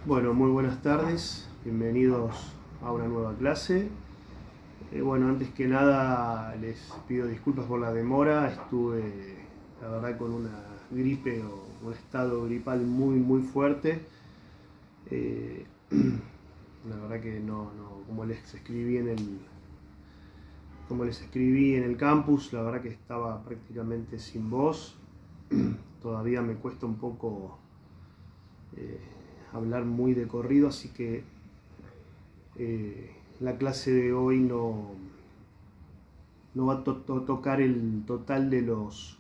Bueno, muy buenas tardes, bienvenidos a una nueva clase. Bueno, antes que nada les pido disculpas por la demora, estuve la verdad con una gripe o un estado gripal muy fuerte. Eh, la verdad que como les escribí en el campus, la verdad que estaba prácticamente sin voz. Todavía me cuesta un poco eh, hablar muy de corrido, así que la clase de hoy no va a tocar el total de los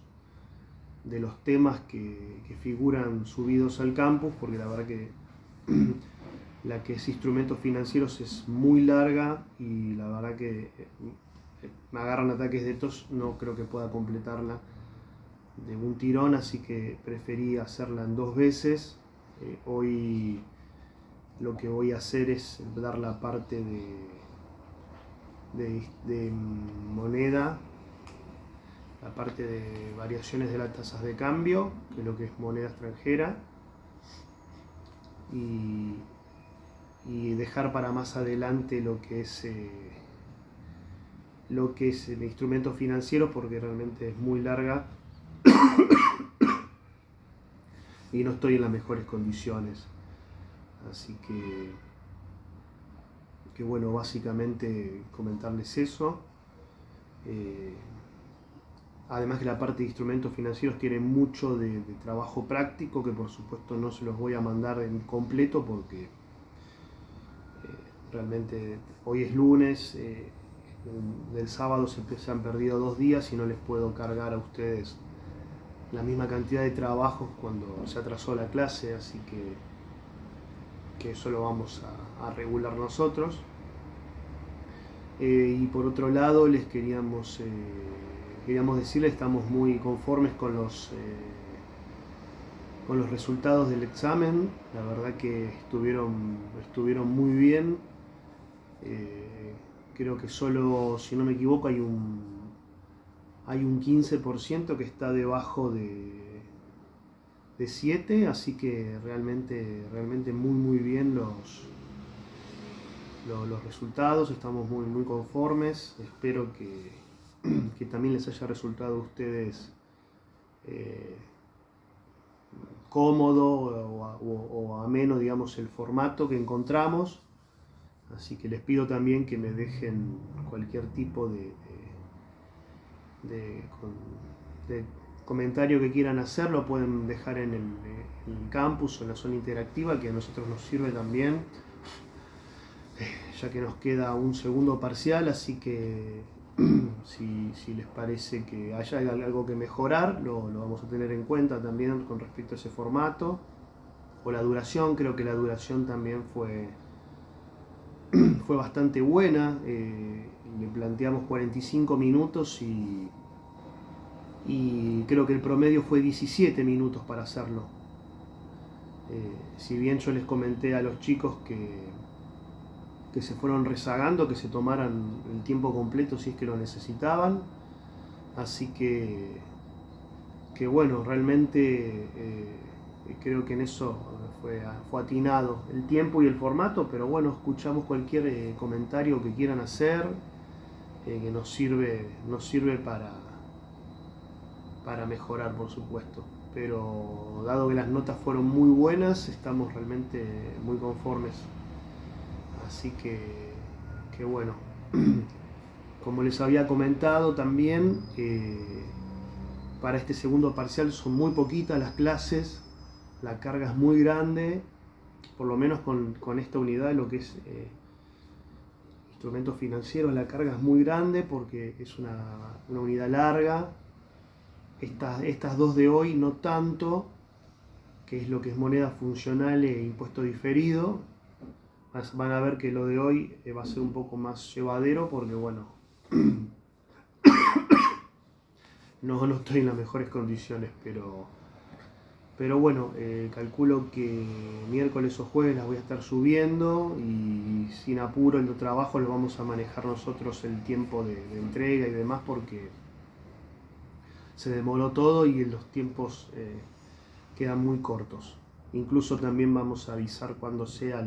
temas que figuran subidos al campus, porque la verdad que la que es instrumentos financieros es muy larga y la verdad que me agarran ataques de tos, no creo que pueda completarla de un tirón, así que preferí hacerla en dos veces. Hoy lo que voy a hacer es dar la parte de moneda, la parte de variaciones de las tasas de cambio, que es lo que es moneda extranjera, y, y dejar para más adelante lo que es el instrumento financiero, porque realmente es muy larga y no estoy en las mejores condiciones. Así que bueno, básicamente comentarles eso. Además que la parte de instrumentos financieros tiene mucho de trabajo práctico, que por supuesto no se los voy a mandar en completo porque realmente hoy es lunes, del sábado se han perdido 2 días y no les puedo cargar a ustedes la misma cantidad de trabajos cuando se atrasó la clase, así que eso lo vamos a regular nosotros. Y por otro lado les queríamos decirles, estamos muy conformes con los resultados del examen. La verdad que estuvieron muy bien. Creo que solo, si no me equivoco, hay un 15% que está debajo de 7, así que realmente muy bien los resultados, estamos muy conformes. Espero que también les haya resultado a ustedes cómodo o ameno, digamos, el formato que encontramos. Así que les pido también que me dejen cualquier tipo de, de comentario que quieran hacer, lo pueden dejar en el campus o en la zona interactiva, que a nosotros nos sirve también, ya que nos queda un segundo parcial, así que si les parece que haya algo que mejorar, lo vamos a tener en cuenta también con respecto a ese formato. O la duración, creo que la duración también fue bastante buena. Le planteamos 45 minutos y creo que el promedio fue 17 minutos para hacerlo. Si bien yo les comenté a los chicos que se fueron rezagando, que se tomaran el tiempo completo si es que lo necesitaban. Así que bueno, realmente creo que en eso fue atinado el tiempo y el formato, pero bueno, escuchamos cualquier comentario que quieran hacer, que nos sirve para mejorar, por supuesto. Pero dado que las notas fueron muy buenas, estamos realmente muy conformes. Así que bueno, como les había comentado también, para este segundo parcial son muy poquitas las clases, la carga es muy grande, por lo menos con esta unidad de lo que es instrumentos financieros, la carga es muy grande porque es una unidad larga. Estas dos de hoy no tanto, que es lo que es moneda funcional e impuesto diferido. Van a ver que lo de hoy va a ser un poco más llevadero porque bueno, no estoy en las mejores condiciones, pero bueno, calculo que miércoles o jueves las voy a estar subiendo y sin apuro el trabajo lo vamos a manejar nosotros el tiempo de entrega y demás porque se demoró todo y los tiempos quedan muy cortos. Incluso también vamos a avisar cuando sea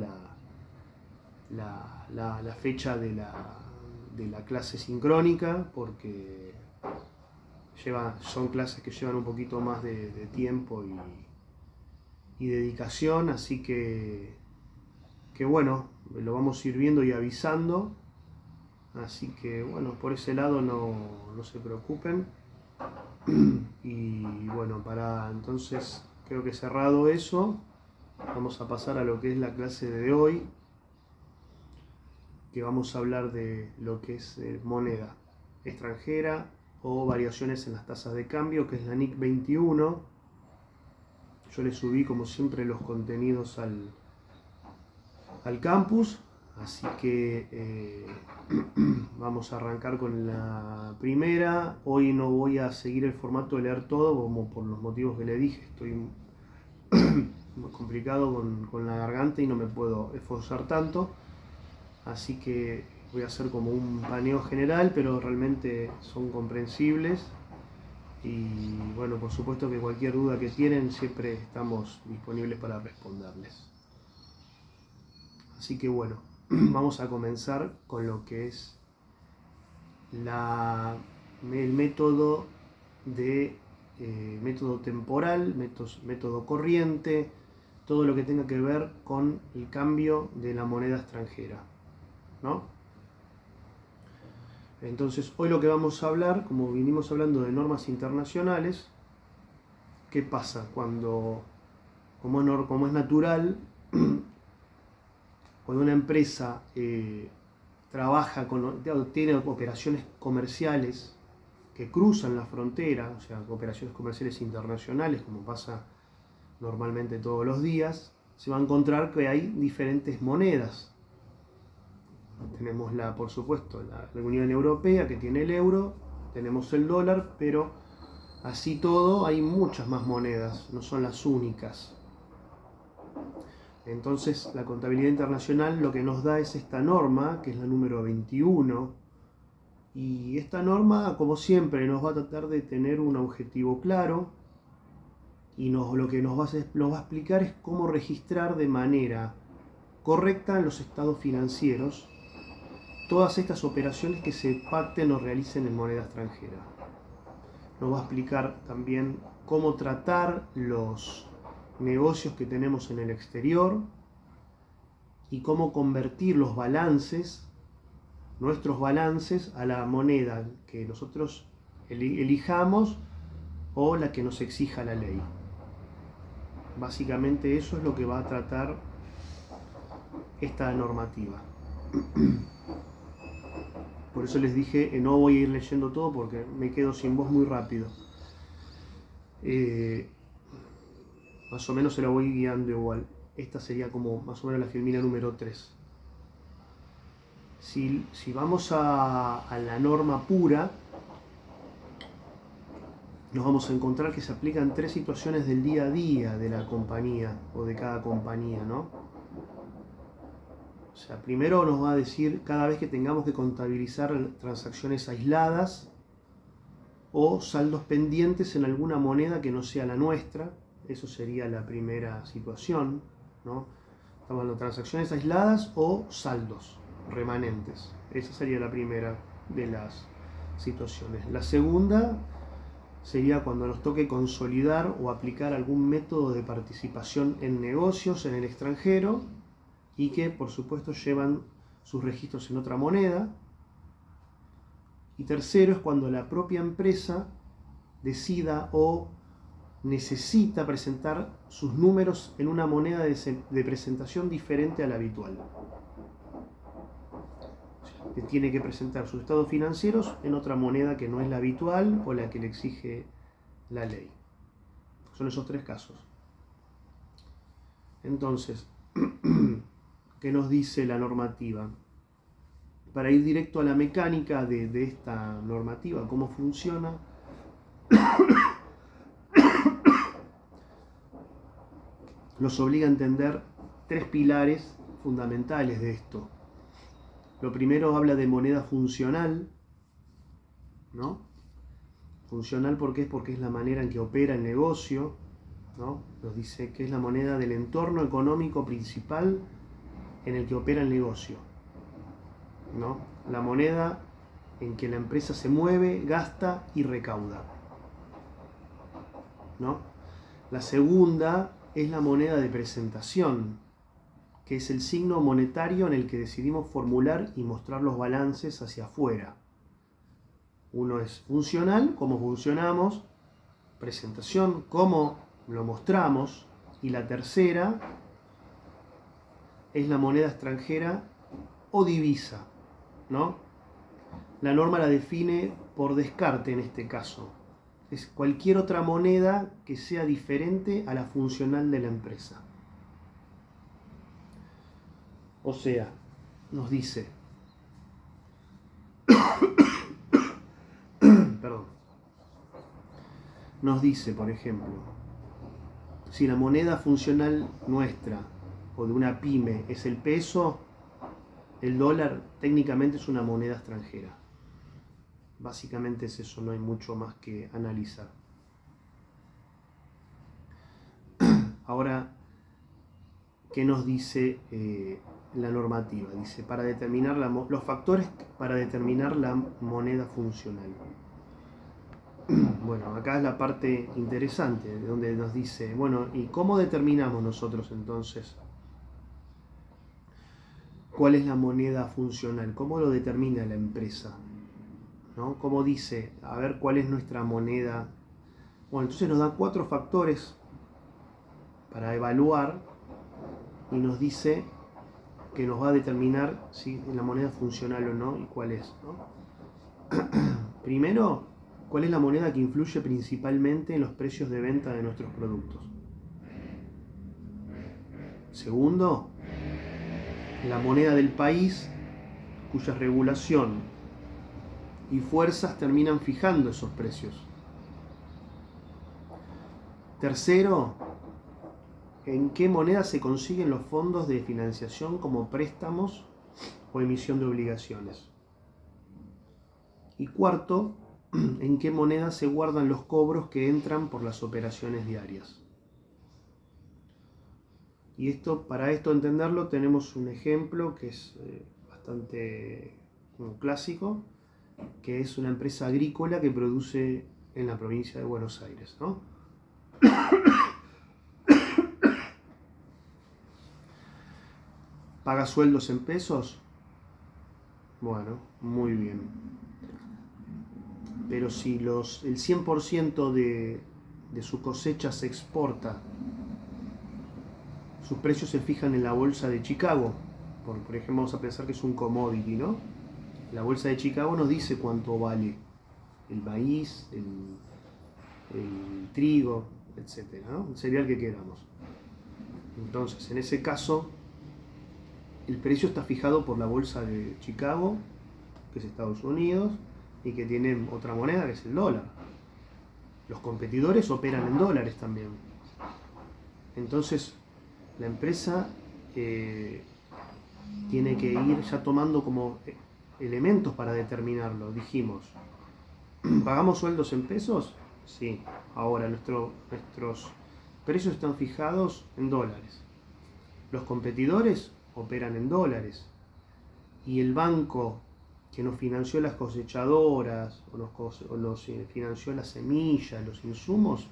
la fecha de la clase sincrónica, porque son clases que llevan un poquito más de tiempo y dedicación, así que bueno, lo vamos a ir viendo y avisando. Así que bueno, por ese lado no se preocupen. Y bueno, entonces creo que cerrado eso, vamos a pasar a lo que es la clase de hoy, que vamos a hablar de lo que es moneda extranjera o variaciones en las tasas de cambio, que es la NIC 21. Yo le subí como siempre los contenidos al campus, así que vamos a arrancar con la primera. Hoy no voy a seguir el formato de leer todo, como por los motivos que le dije, estoy muy complicado con la garganta y no me puedo esforzar tanto, así que voy a hacer como un paneo general, pero realmente son comprensibles. Y bueno, por supuesto que cualquier duda que tienen siempre estamos disponibles para responderles. Así que bueno, vamos a comenzar con lo que es el método método temporal, método corriente, todo lo que tenga que ver con el cambio de la moneda extranjera, ¿no? Entonces, hoy lo que vamos a hablar, como vinimos hablando de normas internacionales, ¿qué pasa como es natural? Cuando una empresa tiene operaciones comerciales que cruzan la frontera, o sea, operaciones comerciales internacionales, como pasa normalmente todos los días, se va a encontrar que hay diferentes monedas. Tenemos por supuesto, la Unión Europea, que tiene el euro, tenemos el dólar, pero así todo hay muchas más monedas, no son las únicas. Entonces, la contabilidad internacional lo que nos da es esta norma, que es la número 21, y esta norma, como siempre, nos va a tratar de tener un objetivo claro, y lo que nos va a explicar es cómo registrar de manera correcta en los estados financieros todas estas operaciones que se pacten o realicen en moneda extranjera. Nos va a explicar también cómo tratar los negocios que tenemos en el exterior y cómo convertir los balances, nuestros balances, a la moneda que nosotros elijamos o la que nos exija la ley. Básicamente eso es lo que va a tratar esta normativa. Por eso les dije, no voy a ir leyendo todo porque me quedo sin voz muy rápido. Más o menos se la voy guiando igual. Esta sería como más o menos la filmina número 3. Si vamos a la norma pura, nos vamos a encontrar que se aplican 3 situaciones del día a día de la compañía o de cada compañía, ¿no? O sea, primero nos va a decir cada vez que tengamos que contabilizar transacciones aisladas o saldos pendientes en alguna moneda que no sea la nuestra. Eso sería la primera situación, ¿no? Estamos hablando de transacciones aisladas o saldos remanentes. Esa sería la primera de las situaciones. La segunda sería cuando nos toque consolidar o aplicar algún método de participación en negocios en el extranjero y que por supuesto llevan sus registros en otra moneda. Y tercero es cuando la propia empresa decida o necesita presentar sus números en una moneda de presentación diferente a la habitual. O sea, tiene que presentar sus estados financieros en otra moneda que no es la habitual o la que le exige la ley. Son esos 3 casos. Entonces, ¿qué nos dice la normativa? Para ir directo a la mecánica de esta normativa, cómo funciona, nos obliga a entender 3 pilares fundamentales de esto. Lo primero habla de moneda funcional, ¿no? Funcional, ¿por qué? Porque es la manera en que opera el negocio, ¿no? nos dice que es la moneda del entorno económico principal en el que opera el negocio, ¿no? La moneda en que la empresa se mueve, gasta y recauda, ¿no? La segunda es la moneda de presentación, que es el signo monetario en el que decidimos formular y mostrar los balances hacia afuera. Uno es funcional, cómo funcionamos; presentación, cómo lo mostramos; y la tercera es la moneda extranjera o divisa, ¿no? La norma la define por descarte en este caso. Es cualquier otra moneda que sea diferente a la funcional de la empresa. O sea, nos dice, perdón, nos dice, por ejemplo, si la moneda funcional nuestra o de una pyme es el peso, el dólar técnicamente es una moneda extranjera. Básicamente es eso, no hay mucho más que analizar. Ahora, ¿qué nos dice la normativa? Dice, para determinar los factores para determinar la moneda funcional. Bueno, acá es la parte interesante, donde nos dice, bueno, ¿y cómo determinamos nosotros entonces cuál es la moneda funcional? ¿Cómo lo determina la empresa? ¿No? ¿Cómo dice, a ver, cuál es nuestra moneda? Bueno, entonces nos da 4 factores para evaluar y nos dice que nos va a determinar si la moneda es funcional o no y cuál es, ¿no? Primero, ¿cuál es la moneda que influye principalmente en los precios de venta de nuestros productos? Segundo, la moneda del país cuya regulación y fuerzas terminan fijando esos precios. Tercero, ¿en qué moneda se consiguen los fondos de financiación como préstamos o emisión de obligaciones? Y cuarto, ¿en qué moneda se guardan los cobros que entran por las operaciones diarias? Y para esto entenderlo tenemos un ejemplo que es bastante clásico, que es una empresa agrícola que produce en la provincia de Buenos Aires, ¿no? ¿Paga sueldos en pesos? Bueno, muy bien. Pero si el 100% de su cosecha se exporta, sus precios se fijan en la bolsa de Chicago. Por ejemplo, vamos a pensar que es un commodity, ¿no? La bolsa de Chicago nos dice cuánto vale el maíz, el trigo, etc., ¿no? El cereal que queramos. Entonces, en ese caso, el precio está fijado por la bolsa de Chicago, que es Estados Unidos, y que tiene otra moneda que es el dólar. Los competidores operan en dólares también. Entonces, la empresa tiene que ir ya tomando como elementos para determinarlo. Dijimos, ¿pagamos sueldos en pesos? Sí. Ahora nuestros precios están fijados en dólares. Los competidores operan en dólares. Y el banco que nos financió las cosechadoras, o nos financió las semillas, los insumos,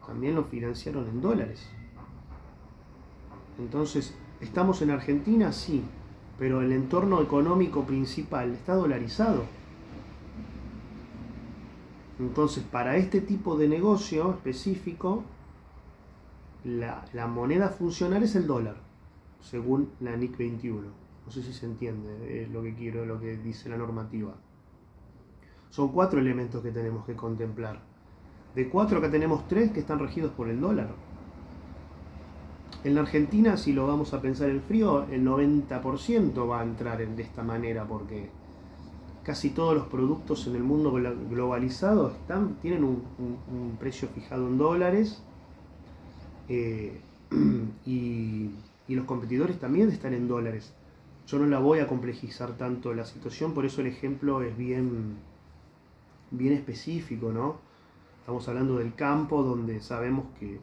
también los financiaron en dólares. Entonces, ¿estamos en Argentina? Sí, pero el entorno económico principal está dolarizado. Entonces, para este tipo de negocio específico, la moneda funcional es el dólar, según la NIC 21. No sé si se entiende lo que dice la normativa. Son 4 elementos que tenemos que contemplar. De 4 acá tenemos 3 que están regidos por el dólar. En la Argentina, si lo vamos a pensar en frío, el 90% va a entrar de esta manera, porque casi todos los productos en el mundo globalizado tienen un precio fijado en dólares, y los competidores también están en dólares. Yo no la voy a complejizar tanto la situación, por eso el ejemplo es bien específico, ¿no? Estamos hablando del campo, donde sabemos que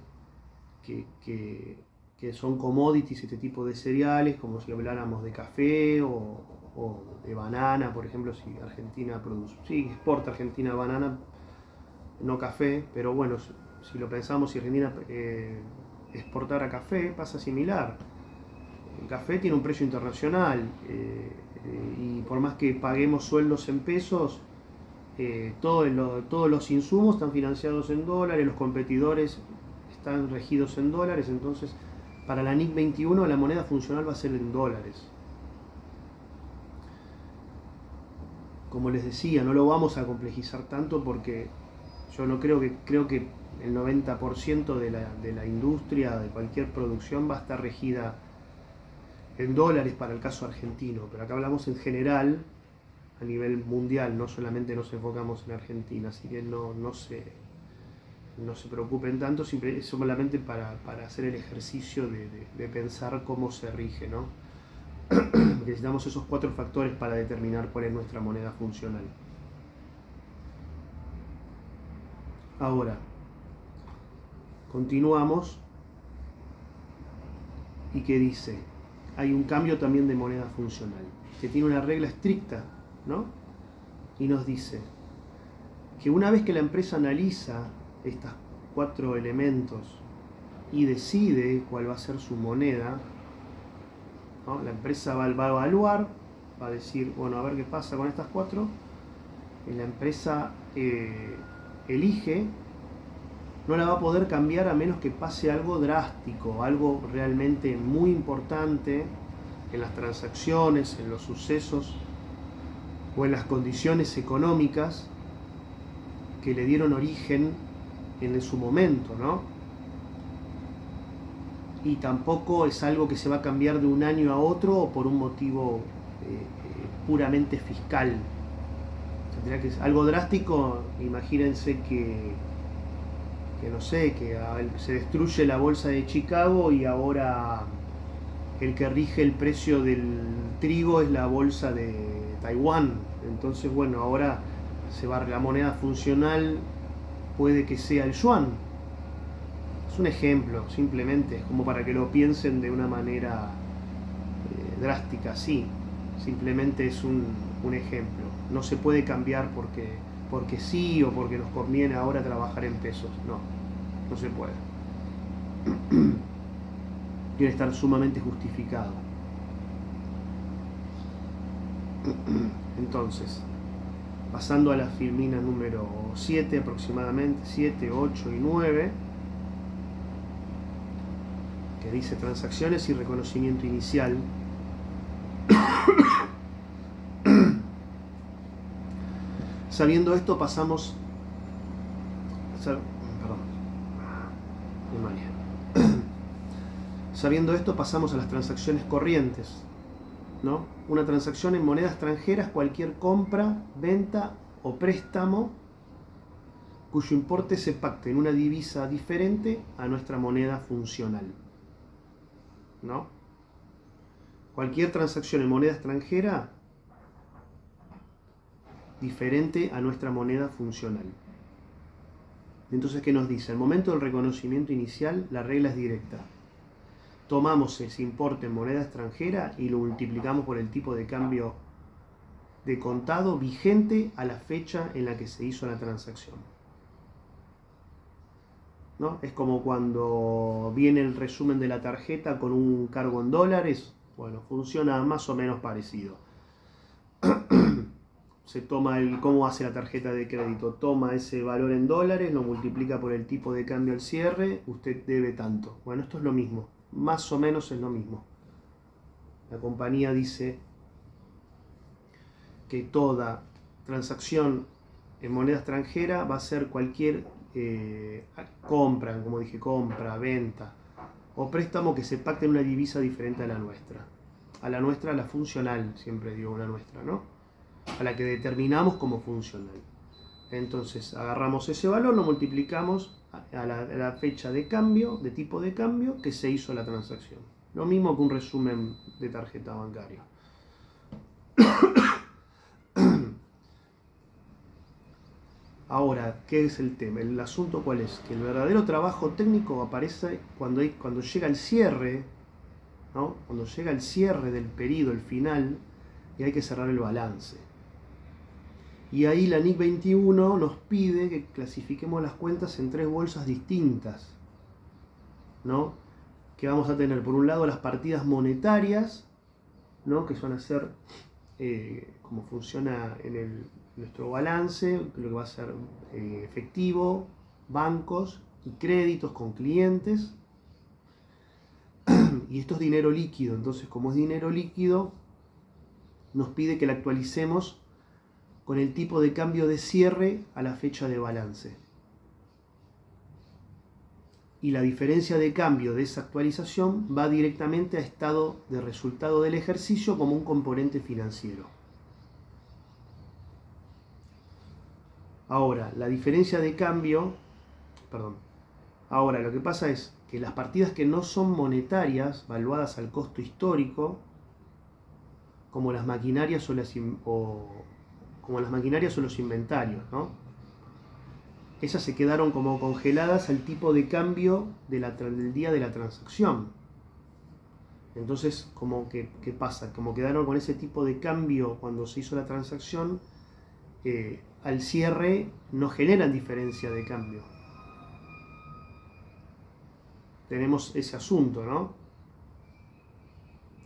que son commodities, este tipo de cereales, como si habláramos de café o de banana, por ejemplo, si Argentina produce, sí, exporta Argentina banana, no café, pero bueno, si lo pensamos, si Argentina exportara café, pasa similar. El café tiene un precio internacional y por más que paguemos sueldos en pesos, todos los insumos están financiados en dólares, los competidores están regidos en dólares, entonces para la NIC 21 la moneda funcional va a ser en dólares. Como les decía, no lo vamos a complejizar tanto porque yo no creo que el 90% de la industria, de cualquier producción, va a estar regida en dólares para el caso argentino, pero acá hablamos en general a nivel mundial, no solamente nos enfocamos en Argentina, así que no se preocupen tanto, solamente para hacer el ejercicio de pensar cómo se rige, ¿no? Necesitamos esos 4 factores para determinar cuál es nuestra moneda funcional. Ahora, continuamos. ¿Y qué dice? Hay un cambio también de moneda funcional, que tiene una regla estricta, ¿no? Y nos dice que una vez que la empresa analiza estos 4 elementos y decide cuál va a ser su moneda, ¿no? La empresa va a evaluar, va a decir, bueno, a ver qué pasa con estas 4, y la empresa elige, no la va a poder cambiar a menos que pase algo drástico, algo realmente muy importante en las transacciones, en los sucesos o en las condiciones económicas que le dieron origen en su momento, ¿no? Y tampoco es algo que se va a cambiar de un año a otro o por un motivo puramente fiscal. Tendría que ser algo drástico. Imagínense que no sé, que se destruye la bolsa de Chicago y ahora el que rige el precio del trigo es la bolsa de Taiwán. Entonces, bueno, ahora la moneda funcional puede que sea el yuan. Es un ejemplo, simplemente, es como para que lo piensen de una manera drástica, sí. Simplemente es un ejemplo. No se puede cambiar porque sí o porque nos conviene ahora trabajar en pesos. No se puede. Tiene que estar sumamente justificado. Entonces, pasando a la filmina número 7 aproximadamente, 7, 8 y 9, que dice transacciones y reconocimiento inicial. Sabiendo esto pasamos... Sabiendo esto pasamos a las transacciones corrientes, ¿no? Una transacción en moneda extranjera es cualquier compra, venta o préstamo cuyo importe se pacte en una divisa diferente a nuestra moneda funcional, ¿no? Cualquier transacción en moneda extranjera diferente a nuestra moneda funcional. Entonces, ¿qué nos dice? Al momento del reconocimiento inicial, la regla es directa. Tomamos ese importe en moneda extranjera y lo multiplicamos por el tipo de cambio de contado vigente a la fecha en la que se hizo la transacción, ¿no? Es como cuando viene el resumen de la tarjeta con un cargo en dólares. Bueno, funciona más o menos parecido. Se toma cómo hace la tarjeta de crédito, toma ese valor en dólares, lo multiplica por el tipo de cambio al cierre, usted debe tanto. Bueno, esto es lo mismo, más o menos es lo mismo. La compañía dice que toda transacción en moneda extranjera va a ser cualquier compra, como dije, compra, venta o préstamo que se pacte en una divisa diferente a la nuestra. A la nuestra, la funcional, siempre digo una nuestra, ¿no? A la que determinamos como funcional. Entonces agarramos ese valor, lo multiplicamos a la fecha de cambio, de tipo de cambio que se hizo la transacción. Lo mismo que un resumen de tarjeta bancaria. Ahora, ¿qué es el tema? El asunto cuál es, que el verdadero trabajo técnico aparece cuando llega el cierre, ¿no? Cuando llega el cierre del periodo, el final, y hay que cerrar el balance. Y ahí la NIC 21 nos pide que clasifiquemos las cuentas en 3 bolsas distintas, ¿no? Que vamos a tener por un lado las partidas monetarias, ¿no? Que van a ser como funciona en nuestro balance, lo que va a ser efectivo, bancos y créditos con clientes. Y esto es dinero líquido, entonces como es dinero líquido, nos pide que la actualicemos con el tipo de cambio de cierre a la fecha de balance. Y la diferencia de cambio de esa actualización va directamente a estado de resultado del ejercicio como un componente financiero. Ahora, la diferencia de cambio, ahora lo que pasa es que las partidas que no son monetarias, valuadas al costo histórico, como las maquinarias o los inventarios, ¿no? Esas se quedaron como congeladas al tipo de cambio del día de la transacción. Entonces, ¿qué pasa? Como quedaron con ese tipo de cambio cuando se hizo la transacción, al cierre no generan diferencia de cambio. Tenemos ese asunto, ¿no?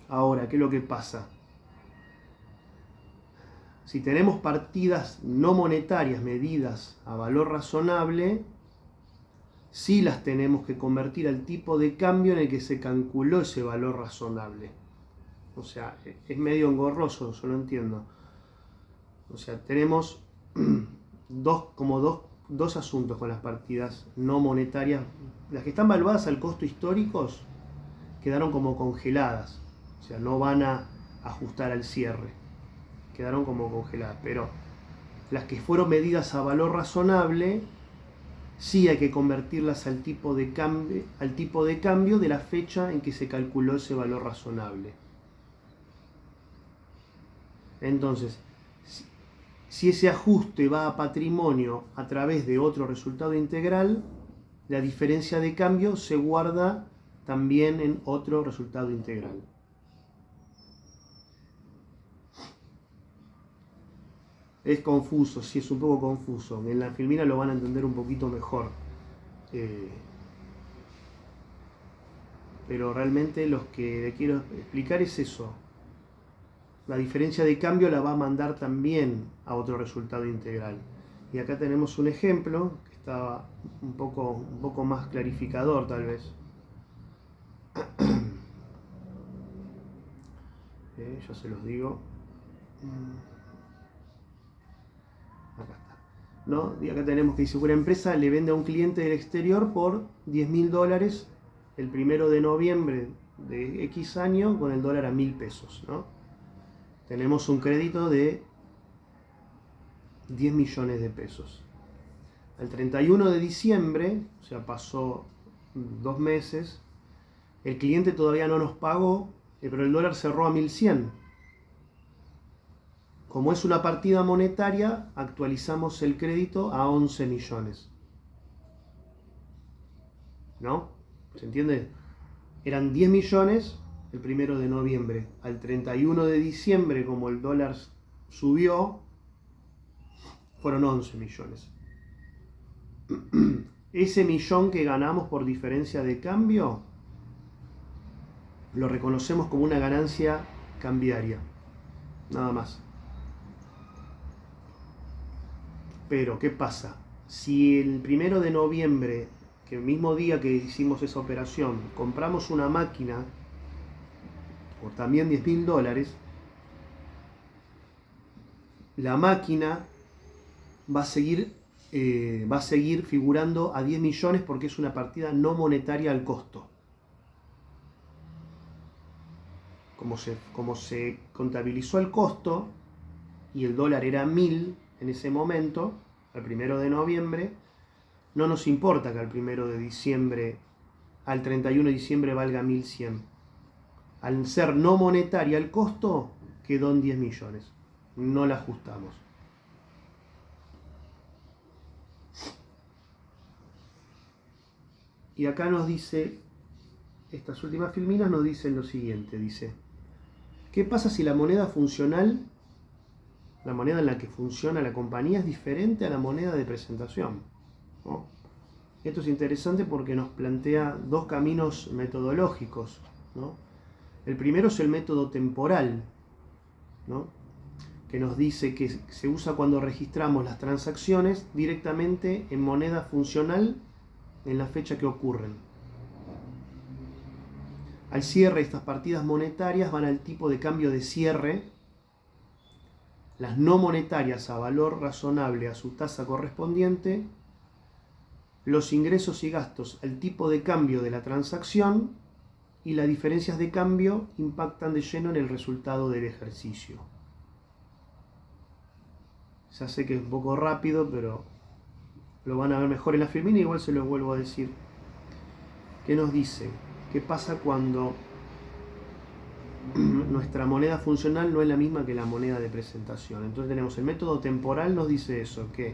Ahora, ¿qué es lo que pasa? Si tenemos partidas no monetarias medidas a valor razonable, sí las tenemos que convertir al tipo de cambio en el que se calculó ese valor razonable. O sea, es medio engorroso, yo lo entiendo. O sea, tenemos dos asuntos con las partidas no monetarias. Las que están valuadas al costo históricos quedaron como congeladas. O sea, no van a ajustar al cierre. Quedaron como congeladas. Pero las que fueron medidas a valor razonable, sí hay que convertirlas al tipo de cambio de la fecha en que se calculó ese valor razonable. Entonces, si ese ajuste va a patrimonio a través de otro resultado integral, la diferencia de cambio se guarda también en otro resultado integral. Es confuso, sí, es un poco confuso. En la Filmina lo van a entender un poquito mejor. Pero realmente lo que le quiero explicar es eso. La diferencia de cambio la va a mandar también a otro resultado integral. Y acá tenemos un ejemplo que está un poco más clarificador tal vez. Ya se los digo. Acá está. ¿No? Y acá tenemos que dice: una empresa le vende a un cliente del exterior por $10.000 el 1 de noviembre de X año con el dólar a 1.000 pesos, ¿no? Tenemos un crédito de 10 millones de pesos. Al 31 de diciembre, o sea, pasó 2 meses, el cliente todavía no nos pagó, pero el dólar cerró a 1.100. Como es una partida monetaria, actualizamos el crédito a 11 millones. ¿No? ¿Se entiende? Eran 10 millones el 1 de noviembre. Al 31 de diciembre, como el dólar subió, fueron 11 millones. Ese millón que ganamos por diferencia de cambio, lo reconocemos como una ganancia cambiaria. Nada más. Pero, ¿qué pasa? Si el 1 de noviembre, que el mismo día que hicimos esa operación, compramos una máquina por también $10.000, la máquina va a seguir figurando a 10 millones porque es una partida no monetaria al costo. Como se contabilizó el costo y el dólar era 1.000 en ese momento, al 1 de noviembre, no nos importa que al 1 de diciembre, al 31 de diciembre valga 1.100. Al ser no monetaria el costo, quedó en 10 millones. No la ajustamos. Y acá nos dice, estas últimas filminas nos dicen lo siguiente, dice, ¿qué pasa si la moneda funcional, la moneda en la que funciona la compañía, es diferente a la moneda de presentación? ¿No? Esto es interesante porque nos plantea dos caminos metodológicos, ¿no? El primero es el método temporal, ¿no? Que nos dice que se usa cuando registramos las transacciones directamente en moneda funcional en la fecha que ocurren. Al cierre, estas partidas monetarias van al tipo de cambio de cierre, las no monetarias a valor razonable a su tasa correspondiente, los ingresos y gastos al tipo de cambio de la transacción, y las diferencias de cambio impactan de lleno en el resultado del ejercicio. Ya sé que es un poco rápido, pero lo van a ver mejor en la filmina, igual se los vuelvo a decir. ¿Qué nos dice? ¿Qué pasa cuando nuestra moneda funcional no es la misma que la moneda de presentación? Entonces tenemos el método temporal, nos dice eso, que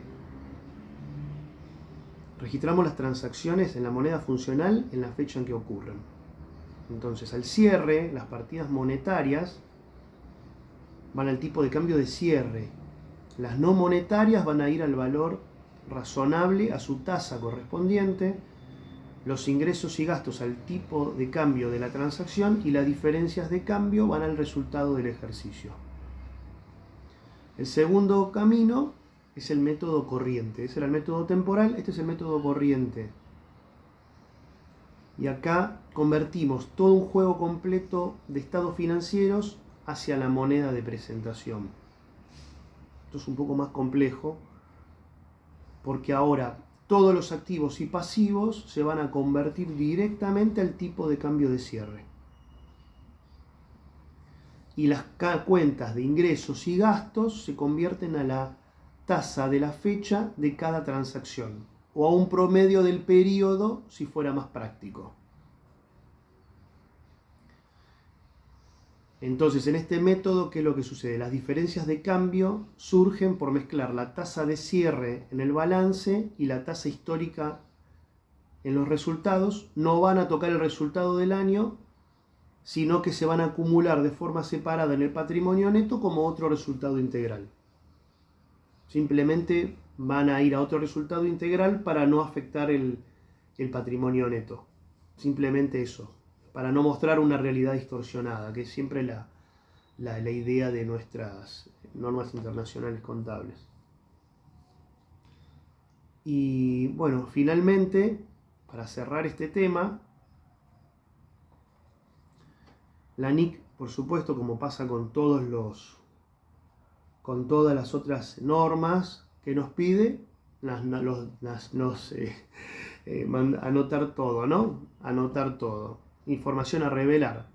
registramos las transacciones en la moneda funcional en la fecha en que ocurren. Entonces al cierre, las partidas monetarias van al tipo de cambio de cierre. Las no monetarias van a ir al valor razonable a su tasa correspondiente, los ingresos y gastos al tipo de cambio de la transacción y las diferencias de cambio van al resultado del ejercicio. El segundo camino es el método corriente. Ese era el método temporal, este es el método corriente. Y acá convertimos todo un juego completo de estados financieros hacia la moneda de presentación. Esto es un poco más complejo porque ahora todos los activos y pasivos se van a convertir directamente al tipo de cambio de cierre. Y las cuentas de ingresos y gastos se convierten a la tasa de la fecha de cada transacción, o a un promedio del periodo si fuera más práctico. Entonces, en este método, ¿qué es lo que sucede? Las diferencias de cambio surgen por mezclar la tasa de cierre en el balance y la tasa histórica en los resultados. No van a tocar el resultado del año, sino que se van a acumular de forma separada en el patrimonio neto como otro resultado integral. Simplemente van a ir a otro resultado integral para no afectar el patrimonio neto. Simplemente eso, para no mostrar una realidad distorsionada, que es siempre la idea de nuestras normas internacionales contables. Y bueno, finalmente, para cerrar este tema, la NIC, por supuesto, como pasa con todas las otras normas que nos pide, anotar todo, ¿no? Anotar todo. Información a revelar.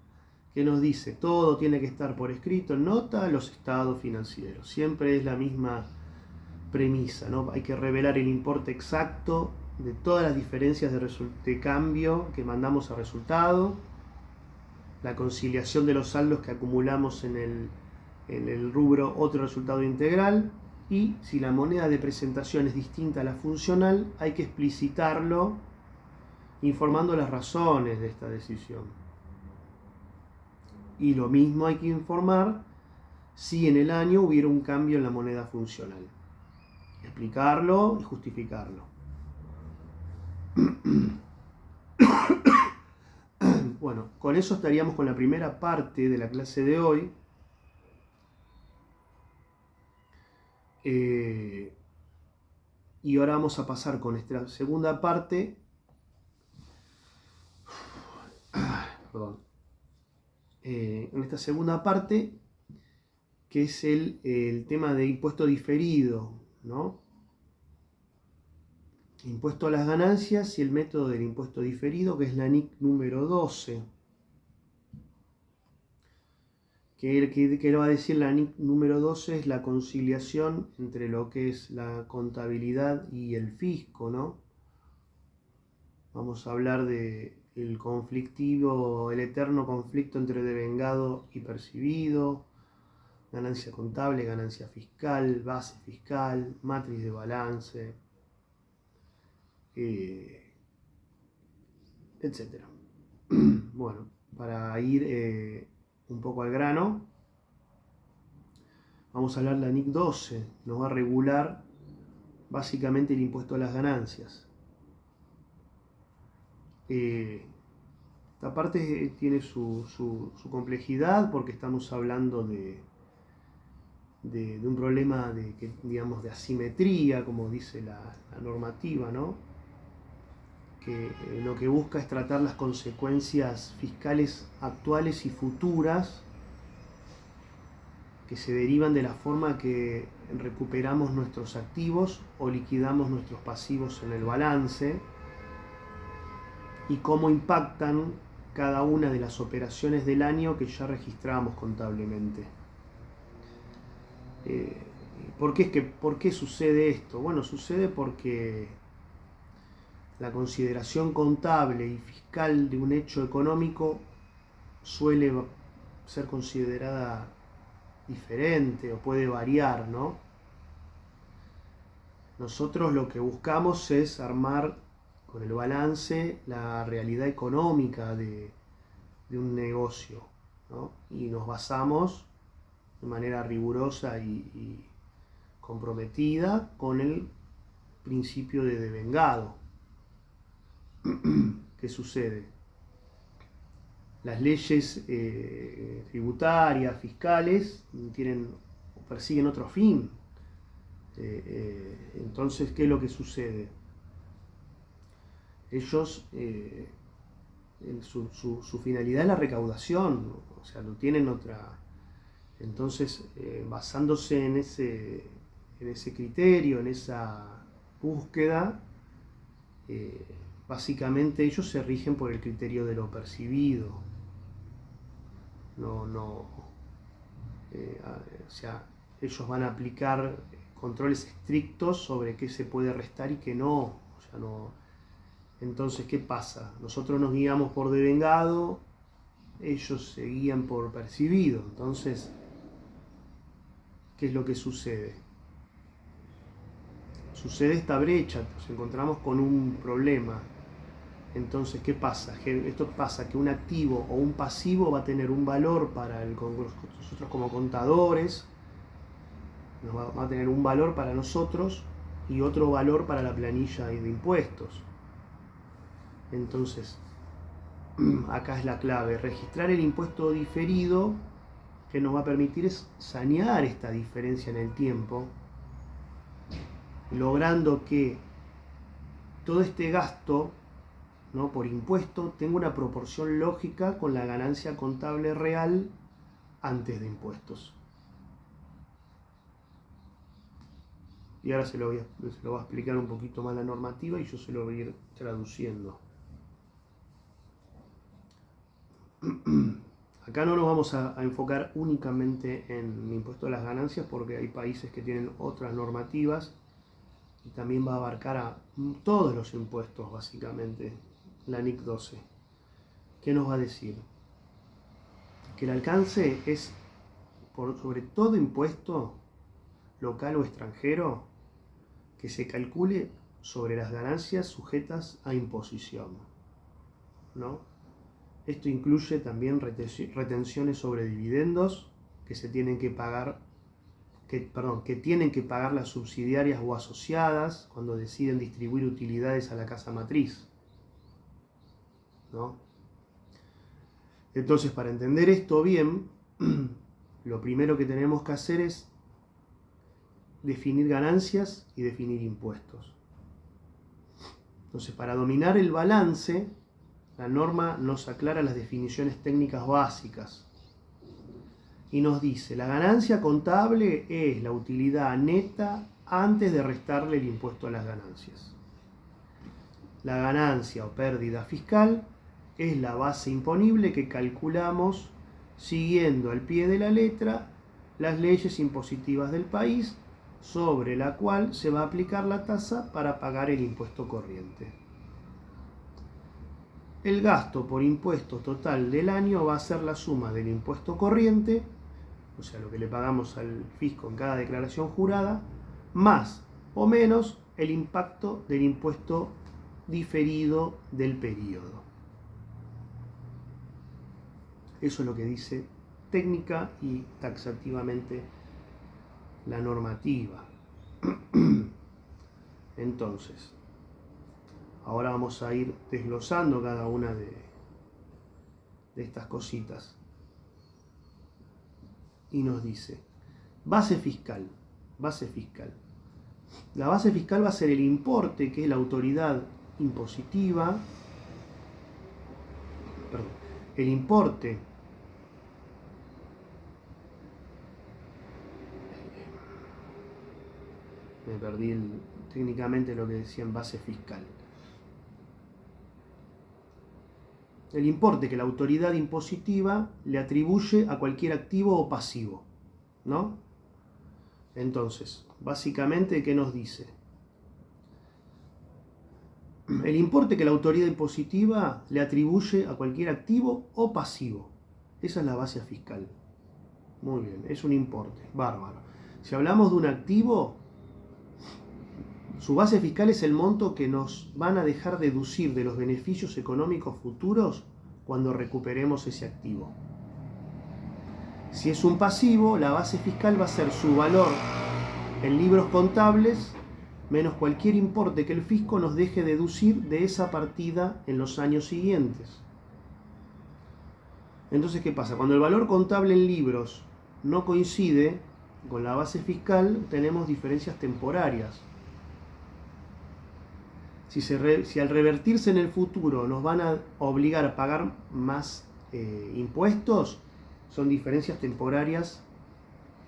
¿Qué nos dice? Todo tiene que estar por escrito en nota a los estados financieros. Siempre es la misma premisa, ¿no? Hay que revelar el importe exacto de todas las diferencias de cambio que mandamos a resultado, la conciliación de los saldos que acumulamos en el rubro otro resultado integral, y si la moneda de presentación es distinta a la funcional, hay que explicitarlo informando las razones de esta decisión. Y lo mismo hay que informar si en el año hubiera un cambio en la moneda funcional. Explicarlo y justificarlo. Bueno, con eso estaríamos con la primera parte de la clase de hoy. Y ahora vamos a pasar con esta segunda parte. Perdón. En esta segunda parte, que es el tema de impuesto diferido, ¿no? Impuesto a las ganancias y el método del impuesto diferido, que es la NIC número 12. ¿Qué va a decir la NIC número 12? Es la conciliación entre lo que es la contabilidad y el fisco, ¿no? Vamos a hablar del conflictivo, el eterno conflicto entre devengado y percibido, ganancia contable, ganancia fiscal, base fiscal, matriz de balance. etc. Bueno, para ir un poco al grano, vamos a hablar de la NIC 12, nos va a regular básicamente el impuesto a las ganancias. Esta parte tiene su complejidad porque estamos hablando de un problema digamos, de asimetría, como dice la normativa, ¿no? Que lo que busca es tratar las consecuencias fiscales actuales y futuras que se derivan de la forma que recuperamos nuestros activos o liquidamos nuestros pasivos en el balance y cómo impactan cada una de las operaciones del año que ya registramos contablemente. ¿Por qué sucede esto? Bueno, sucede porque la consideración contable y fiscal de un hecho económico suele ser considerada diferente o puede variar, ¿no? Nosotros lo que buscamos es armar con el balance la realidad económica de un negocio, ¿no? Y nos basamos de manera rigurosa y comprometida con el principio de devengado. ¿Qué sucede? Las leyes tributarias, fiscales, persiguen otro fin. Entonces, ¿qué es lo que sucede? Ellos, su finalidad es la recaudación, o sea, no tienen otra. Entonces, basándose en ese criterio, en esa búsqueda, básicamente ellos se rigen por el criterio de lo percibido. O sea, ellos van a aplicar controles estrictos sobre qué se puede restar y qué no. O sea, no. Entonces, ¿qué pasa? Nosotros nos guiamos por devengado, ellos se guían por percibido. Entonces, ¿qué es lo que sucede? Sucede esta brecha, nos encontramos con un problema. Entonces, ¿qué pasa? Esto pasa que un activo o un pasivo va a tener un valor para nosotros como contadores, va a tener un valor para nosotros y otro valor para la planilla de impuestos. Entonces, acá es la clave, registrar el impuesto diferido que nos va a permitir es sanear esta diferencia en el tiempo, logrando que todo este gasto, ¿no?, por impuesto tenga una proporción lógica con la ganancia contable real antes de impuestos. Y ahora se lo va a explicar un poquito más la normativa y yo se lo voy a ir traduciendo. Acá no nos vamos a enfocar únicamente en el impuesto a las ganancias porque hay países que tienen otras normativas y también va a abarcar a todos los impuestos básicamente, la NIC 12. ¿Qué nos va a decir? Que el alcance es sobre todo impuesto local o extranjero que se calcule sobre las ganancias sujetas a imposición, ¿no? Esto incluye también retenciones sobre dividendos que tienen que pagar las subsidiarias o asociadas cuando deciden distribuir utilidades a la casa matriz, ¿no? Entonces, para entender esto bien, lo primero que tenemos que hacer es definir ganancias y definir impuestos. Entonces, para dominar el balance, la norma nos aclara las definiciones técnicas básicas y nos dice: la ganancia contable es la utilidad neta antes de restarle el impuesto a las ganancias. La ganancia o pérdida fiscal es la base imponible que calculamos siguiendo al pie de la letra las leyes impositivas del país sobre la cual se va a aplicar la tasa para pagar el impuesto corriente. El gasto por impuesto total del año va a ser la suma del impuesto corriente, o sea, lo que le pagamos al fisco en cada declaración jurada, más o menos el impacto del impuesto diferido del periodo. Eso es lo que dice técnica y taxativamente la normativa. Entonces, ahora vamos a ir desglosando cada una de estas cositas. Y nos dice, base fiscal. La base fiscal va a ser el importe que es la autoridad impositiva, el importe me perdí técnicamente lo que decía en base fiscal. El importe que la autoridad impositiva le atribuye a cualquier activo o pasivo, ¿no? Entonces, básicamente, ¿qué nos dice? El importe que la autoridad impositiva le atribuye a cualquier activo o pasivo. Esa es la base fiscal. Muy bien, es un importe, bárbaro. Si hablamos de un activo, su base fiscal es el monto que nos van a dejar deducir de los beneficios económicos futuros cuando recuperemos ese activo. Si es un pasivo, la base fiscal va a ser su valor en libros contables menos cualquier importe que el fisco nos deje deducir de esa partida en los años siguientes. Entonces, ¿qué pasa? Cuando el valor contable en libros no coincide con la base fiscal, tenemos diferencias temporarias. Si al revertirse en el futuro nos van a obligar a pagar más impuestos, son diferencias temporarias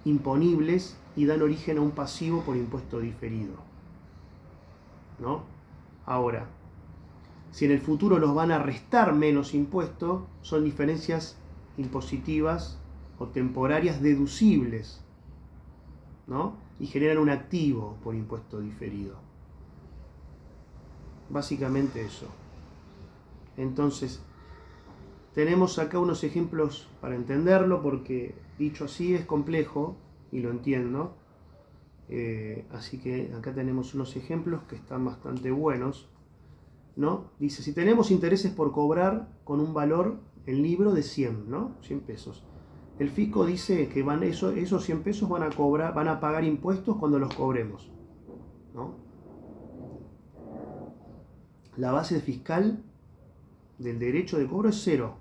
imponibles y dan origen a un pasivo por impuesto diferido, ¿no? Ahora, si en el futuro nos van a restar menos impuestos, son diferencias impositivas o temporarias deducibles, ¿no? Y generan un activo por impuesto diferido. Básicamente eso. Entonces, tenemos acá unos ejemplos para entenderlo, porque dicho así es complejo y lo entiendo. Así que acá tenemos unos ejemplos que están bastante buenos, ¿no? Dice, si tenemos intereses por cobrar con un valor en libro de 100, ¿no? 100 pesos. El fisco dice que esos 100 pesos van a pagar impuestos cuando los cobremos, ¿no? La base fiscal del derecho de cobro es 0,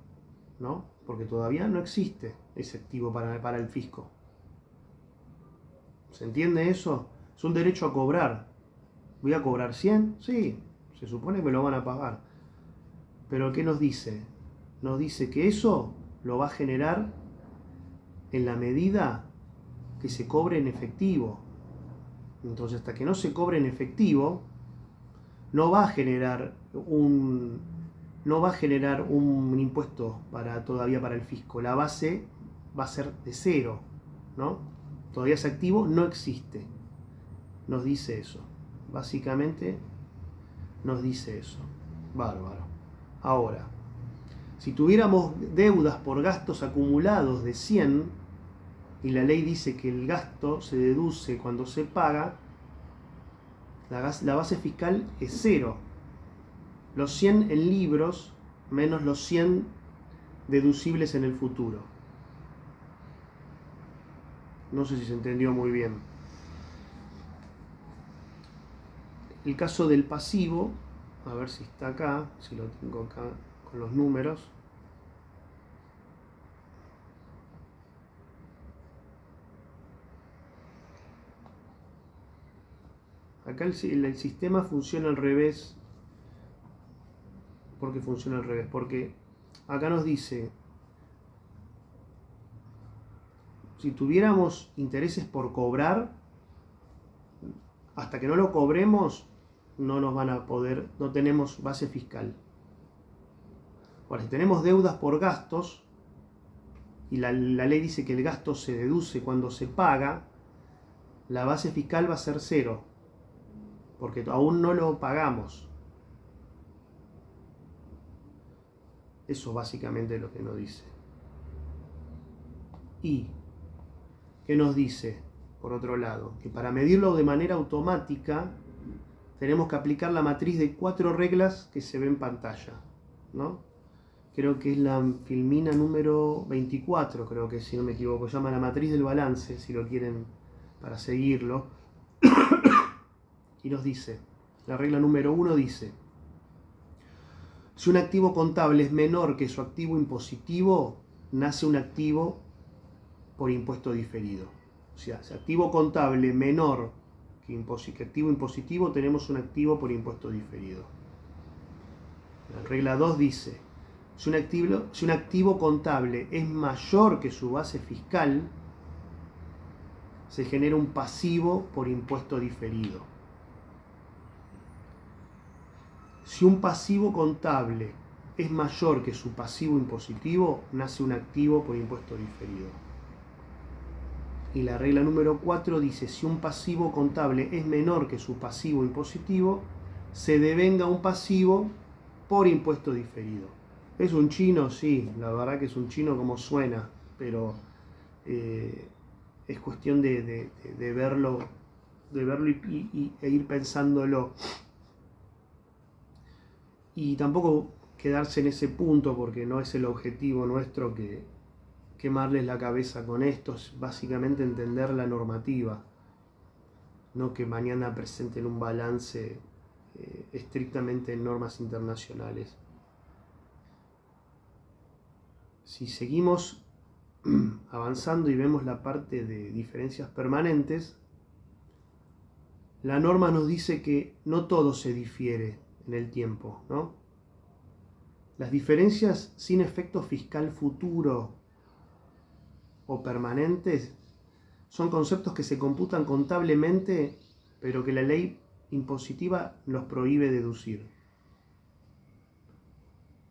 ¿no? Porque todavía no existe ese activo para el fisco. ¿Se entiende eso? Es un derecho a cobrar. ¿Voy a cobrar 100? Sí, se supone que me lo van a pagar. Pero ¿qué nos dice? Nos dice que eso lo va a generar en la medida que se cobre en efectivo. Entonces, hasta que no se cobre en efectivo, no va a generar un impuesto todavía para el fisco. La base va a ser de 0, ¿no? Todavía ese activo no existe. Nos dice eso. Básicamente nos dice eso. Bárbaro. Ahora, si tuviéramos deudas por gastos acumulados de 100 y la ley dice que el gasto se deduce cuando se paga, la base fiscal es 0. Los 100 en libros menos los 100 deducibles en el futuro. No sé si se entendió muy bien. El caso del pasivo, a ver si está acá, si lo tengo acá con los números. Acá el sistema funciona al revés. ¿Por qué funciona al revés? Porque acá nos dice, si tuviéramos intereses por cobrar, hasta que no lo cobremos, no nos van a poder, no tenemos base fiscal. Ahora, si tenemos deudas por gastos, y la ley dice que el gasto se deduce cuando se paga, la base fiscal va a ser 0, porque aún no lo pagamos. Eso básicamente es lo que nos dice. Y, ¿qué nos dice? Por otro lado, que para medirlo de manera automática tenemos que aplicar la matriz de 4 reglas que se ve en pantalla, ¿no? creo que es la filmina número 24, creo que si no me equivoco, se llama La matriz del balance, si lo quieren para seguirlo. Y nos dice, la regla número 1 dice, si un activo contable es menor que su activo impositivo, nace un activo por impuesto diferido. O sea, si activo contable menor que activo impositivo, tenemos un activo por impuesto diferido. La regla 2 dice, si un activo contable es mayor que su base fiscal, se genera un pasivo por impuesto diferido. Si un pasivo contable es mayor que su pasivo impositivo, nace un activo por impuesto diferido. Y la regla número 4 dice, si un pasivo contable es menor que su pasivo impositivo, se devenga un pasivo por impuesto diferido. ¿Es un chino? Sí, la verdad que es un chino como suena, pero es cuestión de verlo, e ir pensándolo. Y tampoco quedarse en ese punto, porque no es el objetivo nuestro que quemarles la cabeza con esto, es básicamente entender la normativa, no que mañana presenten un balance estrictamente en normas internacionales. Si seguimos avanzando y vemos la parte de diferencias permanentes, la norma nos dice que no todo se difiere en el tiempo, ¿no? Las diferencias sin efecto fiscal futuro o permanentes son conceptos que se computan contablemente, pero que la ley impositiva nos prohíbe deducir,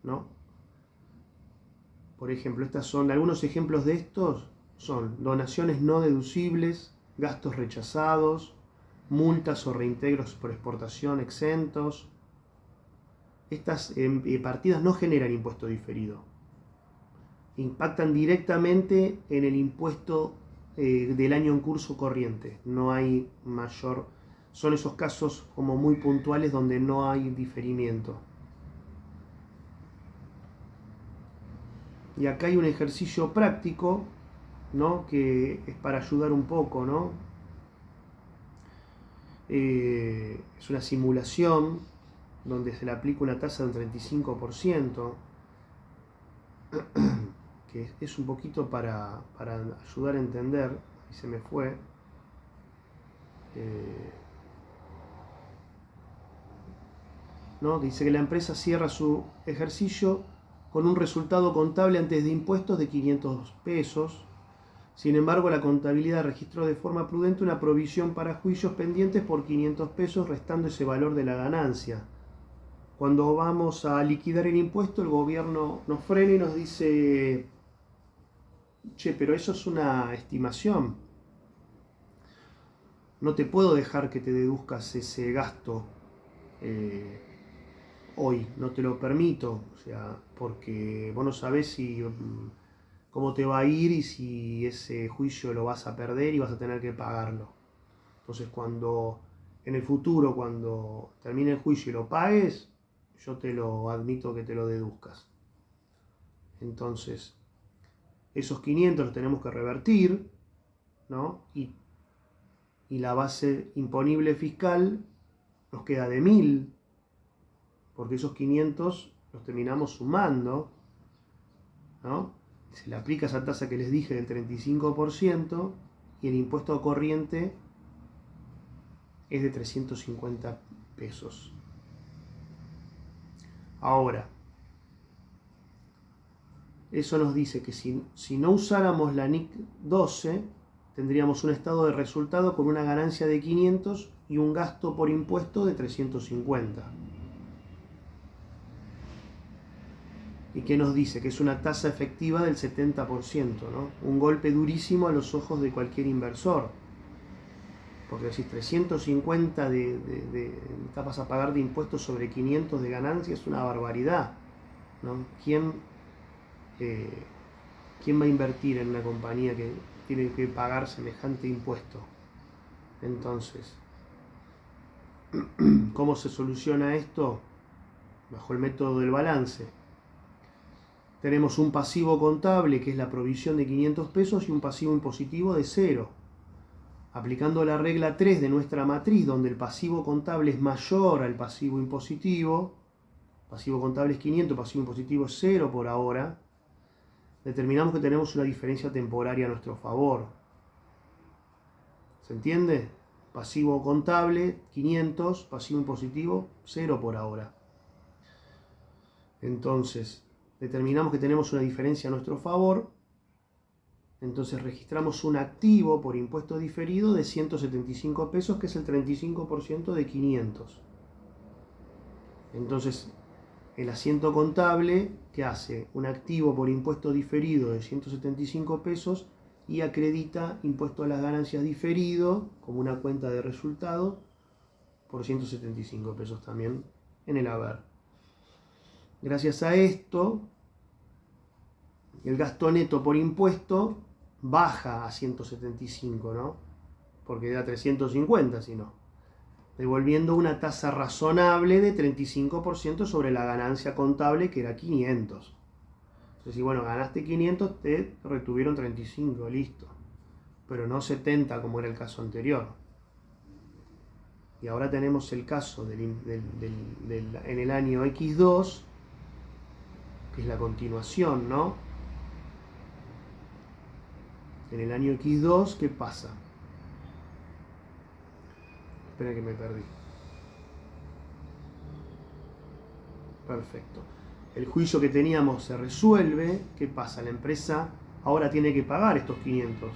¿no? Por ejemplo, algunos ejemplos de estos son donaciones no deducibles, gastos rechazados, multas o reintegros por exportación exentos. Estas partidas no generan impuesto diferido. Impactan directamente en el impuesto del año en curso corriente. No hay mayor... Son esos casos como muy puntuales donde no hay diferimiento. Y acá hay un ejercicio práctico, ¿no? Que es para ayudar un poco, ¿no? Es una simulación donde se le aplica una tasa del 35%, que es un poquito para ayudar a entender, y se me fue. ¿No? Dice que la empresa cierra su ejercicio con un resultado contable antes de impuestos de 500 pesos. Sin embargo, la contabilidad registró de forma prudente una provisión para juicios pendientes por 500 pesos, restando ese valor de la ganancia. Cuando vamos a liquidar el impuesto, el gobierno nos frena y nos dice, che, pero eso es una estimación. No te puedo dejar que te deduzcas ese gasto hoy, no te lo permito, o sea, porque vos no sabés cómo te va a ir y si ese juicio lo vas a perder y vas a tener que pagarlo. Entonces, en el futuro, cuando termine el juicio y lo pagues, yo te lo admito que te lo deduzcas. Entonces, esos 500 los tenemos que revertir, ¿no? Y la base imponible fiscal nos queda de 1000, porque esos 500 los terminamos sumando, ¿no? Se le aplica esa tasa que les dije del 35% y el impuesto corriente es de 350 pesos. Ahora, eso nos dice que si no usáramos la NIC 12, tendríamos un estado de resultado con una ganancia de 500 y un gasto por impuesto de 350. ¿Y qué nos dice? Que es una tasa efectiva del 70%, ¿no? Un golpe durísimo a los ojos de cualquier inversor. Porque si 350 vas a pagar de impuestos sobre 500 de ganancia, es una barbaridad, ¿no? ¿Quién va a invertir en una compañía que tiene que pagar semejante impuesto? Entonces, ¿cómo se soluciona esto? Bajo el método del balance. tenemos un pasivo contable que es la provisión de 500 pesos y un pasivo impositivo de 0. Aplicando la regla 3 de nuestra matriz, donde el pasivo contable es mayor al pasivo impositivo, pasivo contable es 500, pasivo impositivo es 0 por ahora, determinamos que tenemos una diferencia temporaria a nuestro favor. ¿Se entiende? Pasivo contable 500, pasivo impositivo 0 por ahora. Entonces, determinamos que tenemos una diferencia a nuestro favor. Entonces registramos un activo por impuesto diferido de 175 pesos, que es el 35% de 500. Entonces, el asiento contable, ¿qué hace? Un activo por impuesto diferido de 175 pesos y acredita impuesto a las ganancias diferido como una cuenta de resultado por 175 pesos también en el haber. Gracias a esto, el gasto neto por impuesto baja a 175, ¿no? Porque era 350, si no. Devolviendo una tasa razonable de 35% sobre la ganancia contable, que era 500. Entonces, si bueno, ganaste 500, te retuvieron 35, listo. Pero no 70 como era el caso anterior. Y ahora tenemos el caso en el año X2, que es la continuación, ¿no? En el año X2, ¿qué pasa? Espera que me perdí. Perfecto. El juicio que teníamos se resuelve. ¿Qué pasa? La empresa ahora tiene que pagar estos 500.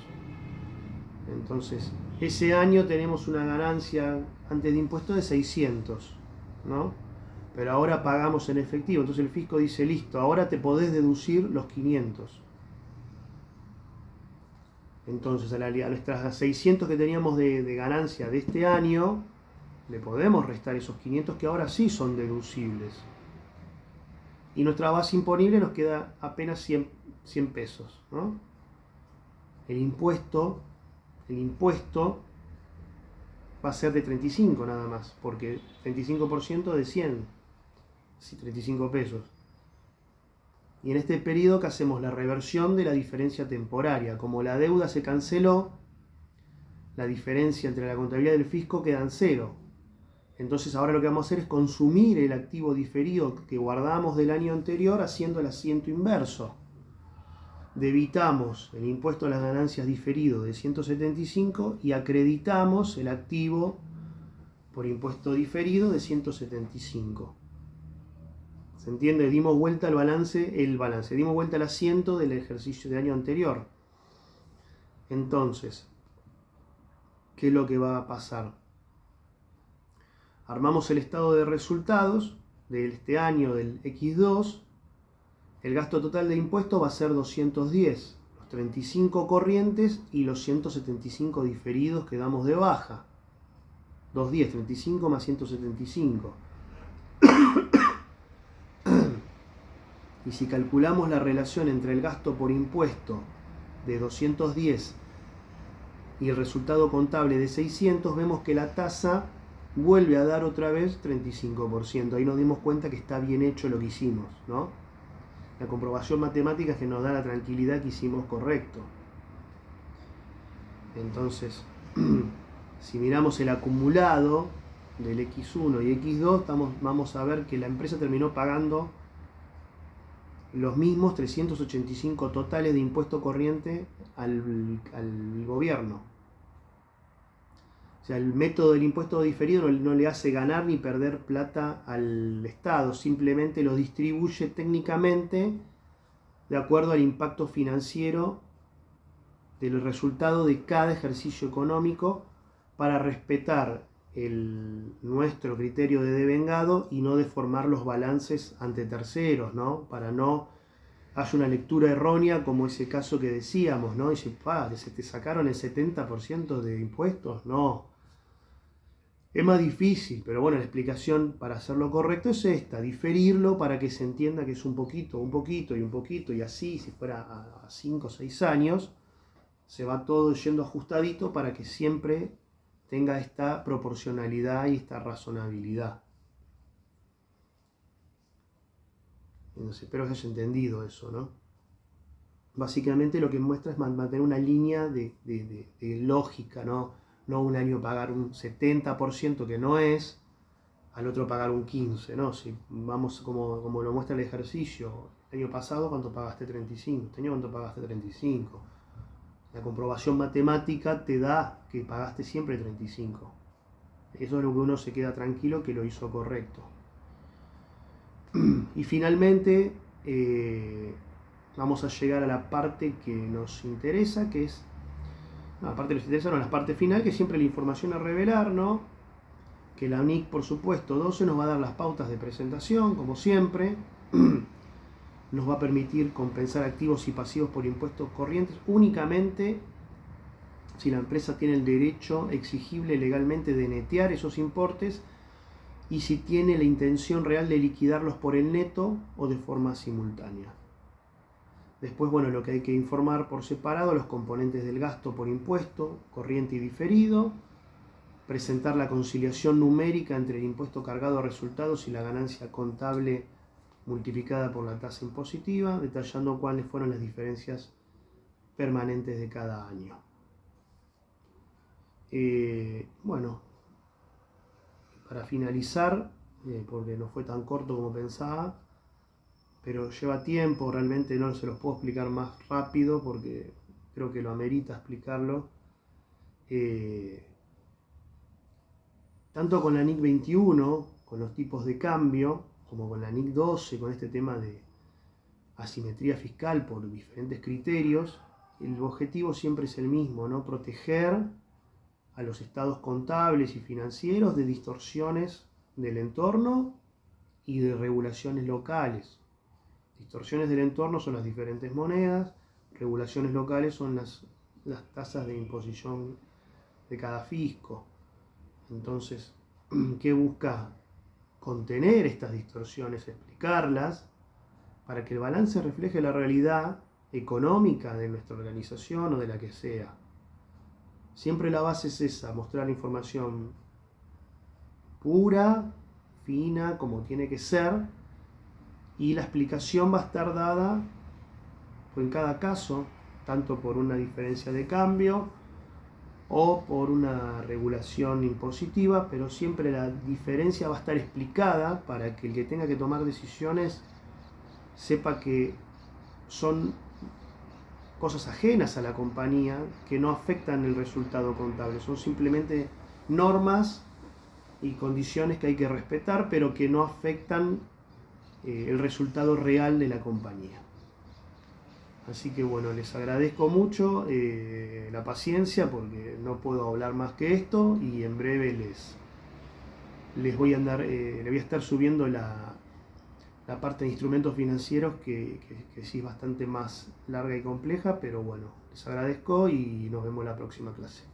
Entonces, ese año tenemos una ganancia antes de impuesto de 600, ¿no? Pero ahora pagamos en efectivo. Entonces el fisco dice, listo, ahora te podés deducir los 500. Entonces a nuestras 600 que teníamos de ganancia de este año, le podemos restar esos 500 que ahora sí son deducibles. Y nuestra base imponible nos queda apenas 100 pesos, ¿no? El impuesto va a ser de 35 nada más, porque 35% de 100, sí, 35 pesos. Y en este periodo que hacemos la reversión de la diferencia temporaria. Como la deuda se canceló, la diferencia entre la contabilidad del fisco queda en 0. Entonces ahora lo que vamos a hacer es consumir el activo diferido que guardamos del año anterior haciendo el asiento inverso. Debitamos el impuesto a las ganancias diferido de 175 y acreditamos el activo por impuesto diferido de 175. ¿Se entiende? Dimos vuelta al dimos vuelta al asiento del ejercicio del año anterior. Entonces, ¿qué es lo que va a pasar? Armamos el estado de resultados de este año del X2. El gasto total de impuestos va a ser 210, los 35 corrientes y los 175 diferidos que damos de baja. 210, 35 más 175. Y si calculamos la relación entre el gasto por impuesto de 210 y el resultado contable de 600, vemos que la tasa vuelve a dar otra vez 35%. Ahí nos dimos cuenta que está bien hecho lo que hicimos, ¿no? La comprobación matemática es que nos da la tranquilidad que hicimos correcto. Entonces, si miramos el acumulado del X1 y X2, vamos a ver que la empresa terminó pagando los mismos 385 totales de impuesto corriente al gobierno. O sea, el método del impuesto diferido no le hace ganar ni perder plata al Estado, simplemente lo distribuye técnicamente de acuerdo al impacto financiero del resultado de cada ejercicio económico para respetar nuestro criterio de devengado y no deformar los balances ante terceros, ¿no? Para no haya una lectura errónea como ese caso que decíamos, ¿no? Dice, ¿se te sacaron el 70% de impuestos? No. Es más difícil, pero bueno, la explicación para hacerlo correcto es esta, diferirlo para que se entienda que es un poquito, y así, si fuera a 5 o 6 años, se va todo yendo ajustadito para que siempre tenga esta proporcionalidad y esta razonabilidad. Entonces, espero que haya entendido eso, ¿no? Básicamente lo que muestra es mantener una línea de lógica, ¿no? No un año pagar un 70%, que no es, al otro pagar un 15%, ¿no? Si vamos como lo muestra el ejercicio, el año pasado ¿cuánto pagaste? 35, este año ¿cuánto pagaste? 35. La comprobación matemática te da que pagaste siempre 35. Eso es lo que uno se queda tranquilo que lo hizo correcto. Y finalmente vamos a llegar a la parte que nos interesa, que es, no, la parte que nos interesa, no, la parte final, que es siempre la información a revelar, ¿no? Que la NIC, por supuesto, 12 nos va a dar las pautas de presentación, como siempre. Nos va a permitir compensar activos y pasivos por impuestos corrientes únicamente si la empresa tiene el derecho exigible legalmente de netear esos importes y si tiene la intención real de liquidarlos por el neto o de forma simultánea. Después, bueno, lo que hay que informar por separado, los componentes del gasto por impuesto, corriente y diferido, presentar la conciliación numérica entre el impuesto cargado a resultados y la ganancia contable multiplicada por la tasa impositiva, detallando cuáles fueron las diferencias permanentes de cada año. Bueno, para finalizar, porque no fue tan corto como pensaba, pero lleva tiempo, realmente no se los puedo explicar más rápido porque creo que lo amerita explicarlo. Tanto con la NIC 21, con los tipos de cambio, como con la NIC 12, con este tema de asimetría fiscal por diferentes criterios, el objetivo siempre es el mismo, ¿no? Proteger a los estados contables y financieros de distorsiones del entorno y de regulaciones locales. Distorsiones del entorno son las diferentes monedas, regulaciones locales son las tasas de imposición de cada fisco. Entonces, ¿qué busca? Contener estas distorsiones, explicarlas, para que el balance refleje la realidad económica de nuestra organización o de la que sea. Siempre la base es esa, mostrar información pura, fina, como tiene que ser, y la explicación va a estar dada en cada caso, tanto por una diferencia de cambio o por una regulación impositiva, pero siempre la diferencia va a estar explicada para que el que tenga que tomar decisiones sepa que son cosas ajenas a la compañía que no afectan el resultado contable, son simplemente normas y condiciones que hay que respetar, pero que no afectan el resultado real de la compañía. Así que bueno, les agradezco mucho la paciencia porque no puedo hablar más que esto y en breve les voy a estar subiendo la parte de instrumentos financieros que sí es bastante más larga y compleja, pero bueno, les agradezco y nos vemos en la próxima clase.